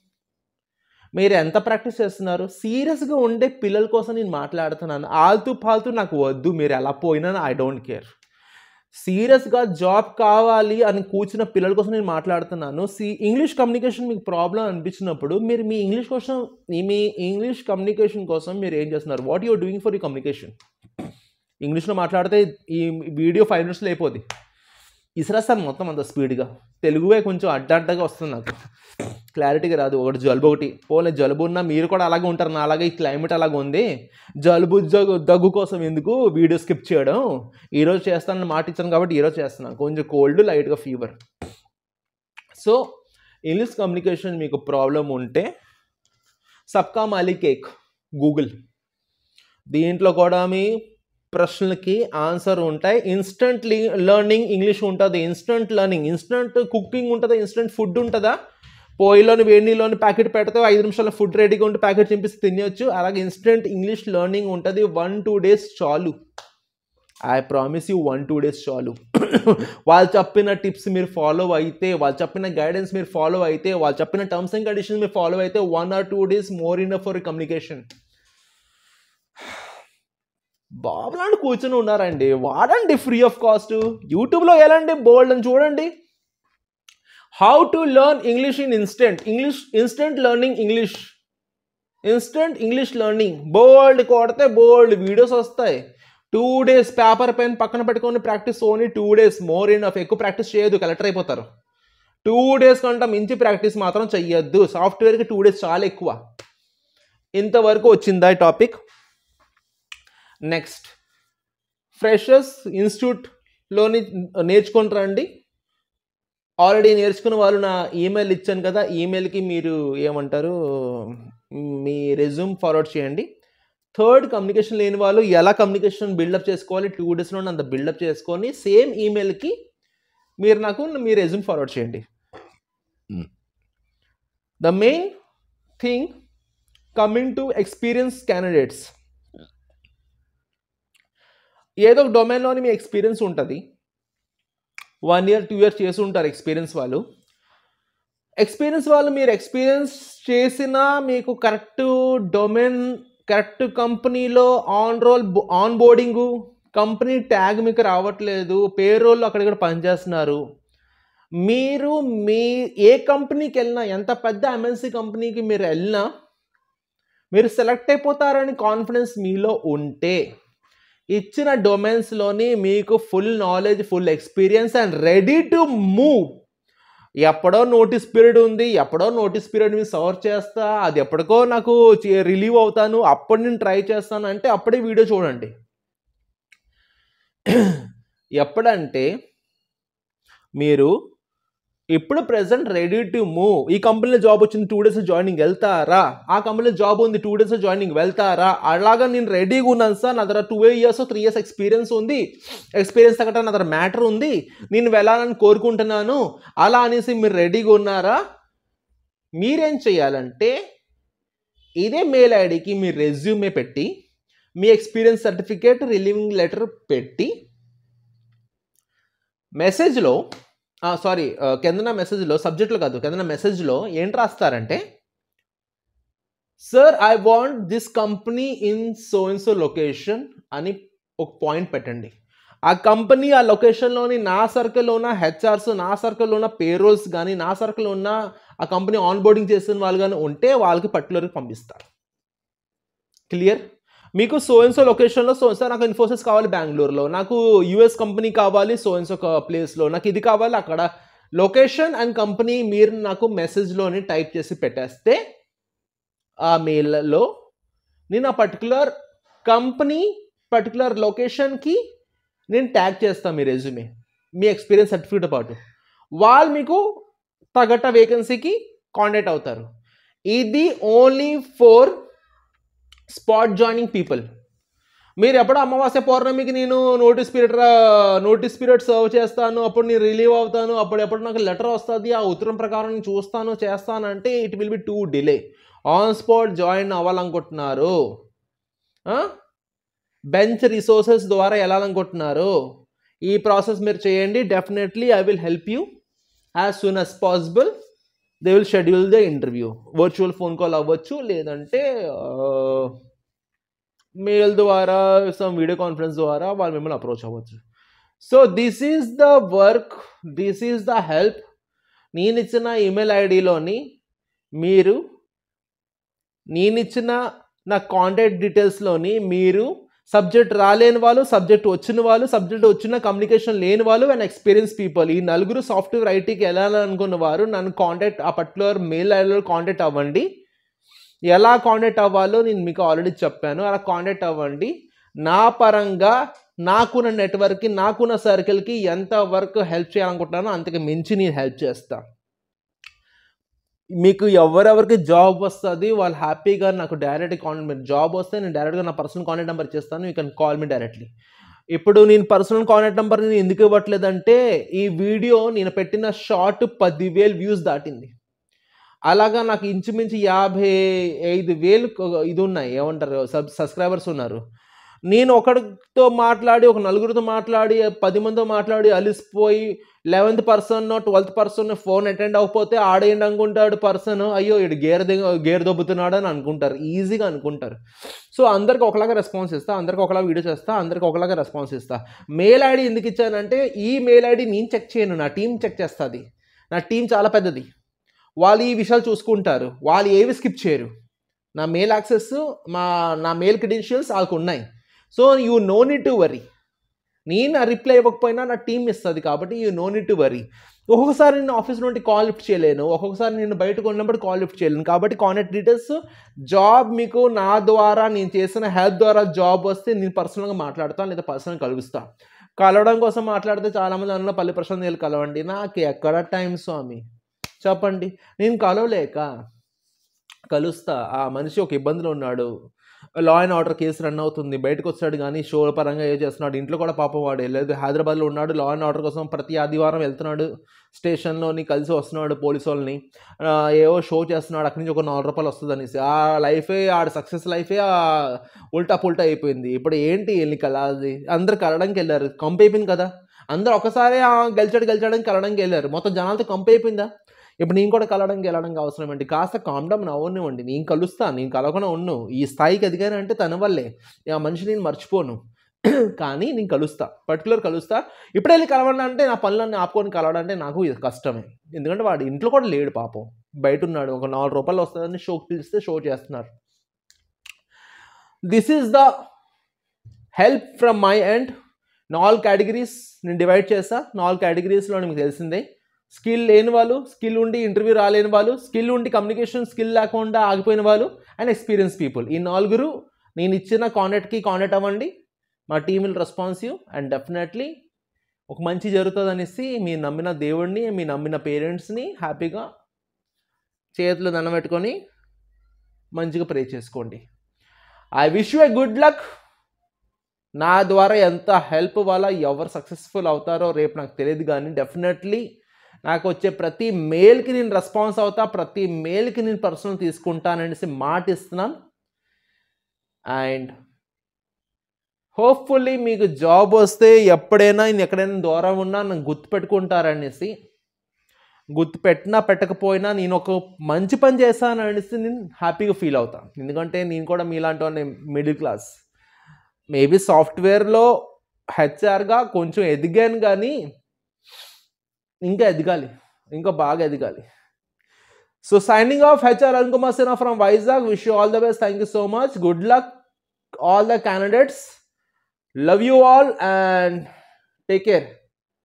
మీరు ఎంత ప్రాక్టీస్ చేస్తున్నారు? సీరియస్గా ఉండే పిల్లల కోసం నేను మాట్లాడుతున్నాను. ఆల్తూ పాల్తూ నాకు వద్దు, మీరు ఎలా పోయినా ఐ డోంట్ కేర్. సీరియస్గా జాబ్ కావాలి అని కూర్చున్న పిల్లల కోసం నేను మాట్లాడుతున్నాను. ఇంగ్లీష్ కమ్యూనికేషన్ మీకు ప్రాబ్లం అనిపించినప్పుడు మీరు మీ ఇంగ్లీష్ కమ్యూనికేషన్ కోసం మీరు ఏం చేస్తున్నారు? What you are doing for you communication? ఇంగ్లీష్లో మాట్లాడితే ఈ వీడియో 5 నిమిషాలు అయిపోద్ది, ఇసిరేస్తాను మొత్తం అంత స్పీడ్గా. తెలుగువే కొంచెం అడ్డంగా వస్తుంది, నాకు క్లారిటీగా రాదు. ఒకటి జలుబు, ఒకటి పోలే జలుబు ఉన్నా మీరు కూడా అలాగే ఉంటారు, నా అలాగే ఈ క్లైమేట్ అలాగే ఉంది, జలుబు దగ్గు కోసం ఎందుకు వీడియో స్కిప్ చేయడం, ఈరోజు చేస్తానని మాట ఇచ్చాను కాబట్టి ఈరోజు చేస్తున్నాను. కొంచెం కోల్డ్, లైట్గా ఫీవర్. సో ఇంగ్లీష్ కమ్యూనికేషన్ మీకు ప్రాబ్లం ఉంటే సబ్కా మాలిక్ ఏక్ గూగుల్, దీంట్లో కూడా మీ ప్రశ్నలకి ఆన్సర్ ఉంటాయి. ఇన్స్టెంట్ లెర్నింగ్ ఇంగ్లీష్ ఉంటుంది, ఇన్స్టెంట్ లెర్నింగ్, ఇన్స్టెంట్ కుకింగ్ ఉంటుందా, ఇన్స్టెంట్ ఫుడ్ ఉంటుందా, పొయ్యిలోని వేడిలోని ప్యాకెట్ పెడితే 5 నిమిషాల ఫుడ్ రెడీగా ఉంటే ప్యాకెట్ చింపిస్తే తినవచ్చు. అలాగే ఇన్స్టెంట్ ఇంగ్లీష్ లెర్నింగ్ ఉంటుంది. 1-2 డేస్ చాలు, ఐ ప్రామిస్ యూ, 1-2 డేస్ చాలు. వాళ్ళు చెప్పిన టిప్స్ మీరు ఫాలో అయితే, వాళ్ళు చెప్పిన గైడెన్స్ మీరు ఫాలో అయితే, వాళ్ళు చెప్పిన టర్మ్స్ అండ్ కండిషన్స్ మీరు ఫాలో అయితే 1 or 2 days more enough for communication. బాబులాంటి కూర్చొని ఉన్నారండి, వాడండి ఫ్రీ ఆఫ్ కాస్ట్. యూట్యూబ్లో వెళ్ళండి, బోల్డ్ అని చూడండి. How to learn English in instant learning English, instant English learning, bold కొడితే బోల్డ్ వీడియోస్ వస్తాయి. 2 days పేపర్ పెన్ పక్కన పెట్టుకొని practice, only 2 days more enough. ఎక్కువ ప్రాక్టీస్ చేయొద్దు, కలెక్టర్ అయిపోతారు. 2 days కంటే మించి ప్రాక్టీస్ మాత్రం చెయ్యొద్దు. సాఫ్ట్వేర్కి 2 days చాలా ఎక్కువ. ఇంతవరకు వచ్చిందా ఈ టాపిక్? నెక్స్ట్, ఫ్రెషర్స్ ఇన్స్టిట్యూట్లోని నేర్చుకొని రండి. ఆల్రెడీ నేర్చుకున్న వాళ్ళు నా ఈమెయిల్ ఇచ్చాను కదా, ఈమెయిల్కి మీరు ఏమంటారు, మీ రెజ్యూమ్ ఫార్వర్డ్ చేయండి. థర్డ్, కమ్యూనికేషన్ లేని వాళ్ళు ఎలా కమ్యూనికేషన్ బిల్డప్ చేసుకోవాలి 2 daysలో అంత బిల్డప్ చేసుకొని సేమ్ ఈమెయిల్కి మీరు నాకు మీ రెజ్యూమ్ ఫార్వర్డ్ చేయండి. The main thing coming to experience candidates, ఏదో ఒక డొమైన్లోని మీ ఎక్స్పీరియన్స్ ఉంటుంది. 1 year 2 years చేసి ఉంటారు ఎక్స్పీరియన్స్ వాళ్ళు. మీరు ఎక్స్పీరియన్స్ చేసిన మీకు కరెక్ట్ డొమైన్, కరెక్ట్ కంపెనీలో ఆన్ బోర్డింగు, కంపెనీ ట్యాగ్ మీకు రావట్లేదు, పేరోళ్ళు అక్కడిక్కడ పనిచేస్తున్నారు. మీరు ఏ కంపెనీకి వెళ్ళినా, ఎంత పెద్ద MNC కంపెనీకి మీరు వెళ్ళినా మీరు సెలెక్ట్ అయిపోతారని కాన్ఫిడెన్స్ మీలో ఉంటే ఇచ్చిన డొమైన్స్లోని మీకు full knowledge, full experience and ready to move. ఎప్పుడో నోటీస్ పీరియడ్ ఉంది, ఎప్పుడో నోటీస్ పీరియడ్ మీద సర్వ్ చేస్తా, అది ఎప్పటికో నాకు రిలీవ్ అవుతాను, అప్పుడు నేను ట్రై చేస్తాను అంటే అప్పుడే వీడియో చూడండి. ఎప్పుడంటే మీరు ఇప్పుడు ప్రెసెంట్ రెడీ టు మూవ్, ఈ కంపెనీలో జాబ్ వచ్చింది 2 days జాయినింగ్ వెళ్తారా, ఆ కంపెనీలో జాబ్ ఉంది 2 days జాయినింగ్ వెళ్తారా, అలాగా నేను రెడీగా ఉన్నాను సార్, నా దగ్గర 2 years 3 years ఎక్స్పీరియన్స్ ఉంది, ఎక్స్పీరియన్స్ తగ్గట్టు నా దగ్గర మ్యాటర్ ఉంది, నేను వెళ్ళాలని కోరుకుంటున్నాను, అలా అనేసి మీరు రెడీగా ఉన్నారా? మీరేం చేయాలంటే ఇదే మెయిల్ ఐడికి మీ రెజ్యూమే పెట్టి, మీ ఎక్స్పీరియన్స్ సర్టిఫికేట్, రిలీవింగ్ లెటర్ పెట్టి మెసేజ్లో కిందన మెసేజ్లో, సబ్జెక్ట్లో కాదు, కిందన మెసేజ్లో ఏంటి రాస్తారంటే, sir I want this company in so and so location అని ఒక పాయింట్ పెట్టండి. ఆ కంపెనీ, ఆ లొకేషన్లోని నా సర్కిల్లో ఉన్న హెచ్ఆర్స్, నా సర్కిల్లో ఉన్న పేరోల్స్ కానీ, నా సర్కిల్లో ఉన్న ఆ కంపెనీ ఆన్బోర్డింగ్ చేసిన వాళ్ళు కానీ ఉంటే వాళ్ళకి పర్టికులర్గా పంపిస్తారు. క్లియర్? మీకు సో అండ్ సో లొకేషన్లో సార్ నాకు ఇన్ఫోసిస్ కావాలి బెంగళూరులో, నాకు యూఎస్ కంపెనీ కావాలి సో అండ్ సో ప్లేస్లో, నాకు ఇది కావాలి అక్కడ, లొకేషన్ అండ్ కంపెనీ మీరు నాకు మెసేజ్లోని టైప్ చేసి పెట్టేస్తే ఆ మెయిల్లో నేను ఆ పర్టికులర్ కంపెనీ, పర్టికులర్ లొకేషన్కి నేను ట్యాగ్ చేస్తాను మీ రెజ్యూమే, మీ ఎక్స్పీరియన్స్ సర్టిఫికేట్ పాటు. వాళ్ళు మీకు తగ్గట్ట వేకెన్సీకి కాంటాక్ట్ అవుతారు. ఇది only for spot joining people. మీరు ఎప్పుడో అమావాస్య పౌర్ణమికి నేను నోటీస్ పీరియడ్ సర్వ్ చేస్తాను, అప్పుడు నేను రిలీవ్ అవుతాను, అప్పుడు నాకు లెటర్ వస్తుంది, ఆ ఉత్తరం ప్రకారం నేను చూస్తాను చేస్తాను అంటే it will be too delay. On spot join అవ్వాలనుకుంటున్నారు, బెంచ్ రిసోర్సెస్ ద్వారా వెళ్ళాలనుకుంటున్నారు, ఈ ప్రాసెస్ మీరు చేయండి. Definitely I will help you as soon as possible. They will schedule the interview. Virtual phone call అవ్వచ్చు, లేదంటే మెయిల్ ద్వారా, సమ్ వీడియో కాన్ఫరెన్స్ ద్వారా వాళ్ళు మిమ్మల్ని అప్రోచ్ అవ్వచ్చు. So this is the work, this is the help. నేను ఇచ్చిన email ఐడిలోని మీరు, నేను ఇచ్చిన నా కాంటాక్ట్ డీటెయిల్స్లోని మీరు సబ్జెక్ట్ రాలేని వాళ్ళు, సబ్జెక్ట్ వచ్చిన వాళ్ళు, సబ్జెక్ట్ వచ్చిన కమ్యూనికేషన్ లేని వాళ్ళు అండ్ ఎక్స్పీరియన్స్ పీపుల్, ఈ నలుగురు సాఫ్ట్వేర్ ఐటీకి వెళ్ళాలనుకున్న వారు నన్ను కాంటాక్ట్, ఆ పర్టికులర్ మెయిల్ ఐడిలో కాంటాక్ట్ అవ్వండి. ఎలా కాంటాక్ట్ అవ్వాలో నేను మీకు ఆల్రెడీ చెప్పాను, అలా కాంటాక్ట్ అవ్వండి. నా పరంగా నాకున్న నెట్వర్క్కి, నాకున్న సర్కిల్కి ఎంత వర్క్ హెల్ప్ చేయాలనుకుంటున్నానో అంతకు మించి నేను హెల్ప్ చేస్తాను. మీకు ఎవరెవరికి జాబ్ వస్తుంది వాళ్ళు హ్యాపీగా నాకు డైరెక్ట్ కాంటాక్ట్, జాబ్ వస్తే నేను డైరెక్ట్గా నా పర్సనల్ కాంటాక్ట్ నెంబర్ ఇచ్చేస్తాను, you can call me directly. ఇప్పుడు నేను పర్సనల్ కాంటాక్ట్ నెంబర్ నేను ఎందుకు ఇవ్వట్లేదంటే, ఈ వీడియో నేను పెట్టిన షార్ట్ 10,000 వ్యూస్ దాటింది. అలాగా నాకు ఇంచుమించు 55,000 ఇది ఉన్నాయి, ఏమంటారు, సబ్స్క్రైబర్స్ ఉన్నారు. నేను ఒకరితో మాట్లాడి, ఒక నలుగురితో మాట్లాడి, 10 మందితో మాట్లాడి అలిసిపోయి 11th person 12th person phone attend అవ్వకపోతే ఆడేంటి అనుకుంటాడు పర్సన్, అయ్యో ఇడు గేర్ దొబ్బుతున్నాడు అని అనుకుంటారు, ఈజీగా అనుకుంటారు. సో అందరికి ఒకలాగా రెస్పాన్స్ ఇస్తా, అందరికి ఒకలాగా వీడియో చేస్తా, అందరికి ఒకలాగా రెస్పాన్స్ ఇస్తా. మెయిల్ ఐడి ఎందుకు ఇచ్చానంటే, ఈ మెయిల్ ఐడి నేను చెక్ చేయను, నా టీం చెక్ చేస్తుంది. నా టీం చాలా పెద్దది, వాళ్ళు ఈ విషయాలు చూసుకుంటారు, వాళ్ళు ఏవి స్కిప్ చేయరు. నా మెయిల్ యాక్సెస్, నా మెయిల్ క్రెడెన్షియల్స్ వాళ్ళకు ఉన్నాయి. So you know need to worry. నేను రిప్లై ఇవ్వకపోయినా నా టీం ఇస్తుంది, కాబట్టి you know need to worry. ఒక్కొక్కసారి నేను ఆఫీస్ నుండి కాల్ లిఫ్ట్ చేయలేను, ఒక్కొక్కసారి నేను బయటకు ఉన్నప్పుడు కాల్ లిఫ్ట్ చేయలేను. కాబట్టి కాంటాక్ట్ డీటెయిల్స్, జాబ్ మీకు నా ద్వారా, నేను చేసిన హెల్ప్ ద్వారా జాబ్ వస్తే నేను పర్సనల్గా మాట్లాడతాను, లేదా పర్సనల్గా కలుస్తాను. కలవడం కోసం మాట్లాడితే చాలామంది అన్న పల్లి ప్రశాంత్ గారు కలవండి, నాకు ఎక్కడ టైం స్వామి చెప్పండి. నేను కలుస్తా. ఆ మనిషి ఒక ఇబ్బందిలో ఉన్నాడు, law and order case run అవుతుంది, బయటకు వచ్చాడు కానీ షో పరంగా ఏ చేస్తున్నాడు, ఇంట్లో కూడా పాపం వాడు వెళ్ళలేదు, హైదరాబాద్లో ఉన్నాడు, లా అండ్ ఆర్డర్ కోసం ప్రతి ఆదివారం వెళ్తున్నాడు, స్టేషన్లోని కలిసి వస్తున్నాడు పోలీసు వాళ్ళని, ఏవో షో చేస్తున్నాడు, అక్కడి నుంచి ఒక $4 వస్తుంది అనేసి. ఆ లైఫే, ఆడ సక్సెస్ లైఫే ఉల్టా పుల్టా అయిపోయింది. ఇప్పుడు ఏంటి వెళ్ళి కలాది, అందరు కలడానికి వెళ్ళారు, కంప్ అయిపోయింది కదా, అందరు ఒకసారి గెలిచాడని కలడానికి వెళ్ళారు, మొత్తం జనాలతో కంప్ అయిపోయిందా? ఇప్పుడు నేను కూడా కలవడానికి వెళ్ళడానికి అవసరం ఏంటి? కాస్త కామ్ డౌన్ అవ్వనివ్వండి, నేను కలుస్తాను, నేను కలవకుండా ఉన్ను, ఈ స్థాయికి ఎదిగానంటే తన వల్లే, ఆ మనిషి నేను మర్చిపోను, కానీ నేను కలుస్తా. ఇప్పుడు వెళ్ళి కలవండి అంటే నా పనులన్నీ ఆపుకొని కలవడంటే నాకు కష్టమే, ఎందుకంటే వాడు ఇంట్లో కూడా లేడు పాపం, బయట ఉన్నాడు, ఒక $4 వస్తుందని షోకి పిలిస్తే షో చేస్తున్నారు. This is the help from my end 4 categories నేను డివైడ్ చేస్తా. 4 కేటగిరీస్లో మీకు తెలిసిందే. స్కిల్ లేని వాళ్ళు, స్కిల్ ఉండి ఇంటర్వ్యూ రాలేని వాళ్ళు, స్కిల్ ఉండి కమ్యూనికేషన్ స్కిల్ లేకుండా ఆగిపోయిన వాళ్ళు, అండ్ ఎక్స్పీరియన్స్ పీపుల్. ఈ 4 నేను ఇచ్చిన కాంటాక్ట్కి కాంటాక్ట్ అవ్వండి. మా team will response you and definitely ఒక మంచి జరుగుతుంది అనేసి మీ నమ్మిన దేవుడిని, మీ నమ్మిన పేరెంట్స్ని హ్యాపీగా చేతులు దండం పెట్టుకొని మంచిగా ప్రే చేసుకోండి. I wish you a good luck. నా ద్వారా ఎంత హెల్ప్ వల్ల ఎవరు సక్సెస్ఫుల్ అవుతారో రేపు నాకు తెలియదు, కానీ డెఫినెట్లీ నాకు వచ్చే ప్రతి మెయిల్కి నేను రెస్పాన్స్ అవుతా, ప్రతి మెయిల్కి నేను పర్సనల్ తీసుకుంటాననేసి మాట ఇస్తున్నాను. అండ్ హోప్ఫుల్లీ మీకు జాబ్ వస్తే ఎప్పుడైనా నేను ఎక్కడైనా దూరం ఉన్నా నన్ను గుర్తుపెట్టుకుంటారనేసి, గుర్తుపెట్టినా పెట్టకపోయినా నేను ఒక మంచి పని చేశాను అనేసి నేను హ్యాపీగా ఫీల్ అవుతాను. ఎందుకంటే నేను కూడా మీలాంటి వాడిని, మిడిల్ క్లాస్. మేబీ సాఫ్ట్వేర్లో హెచ్ఆర్గా కొంచెం ఎదిగాను, కానీ ఇంకా ఎదగాలి, ఇంకా బాగా ఎదగాలి. So signing off, HR Arun Kumar Sinha from Vizag. Wish you all the best. Thank you so much. Good luck all the candidates. Love you all and take care.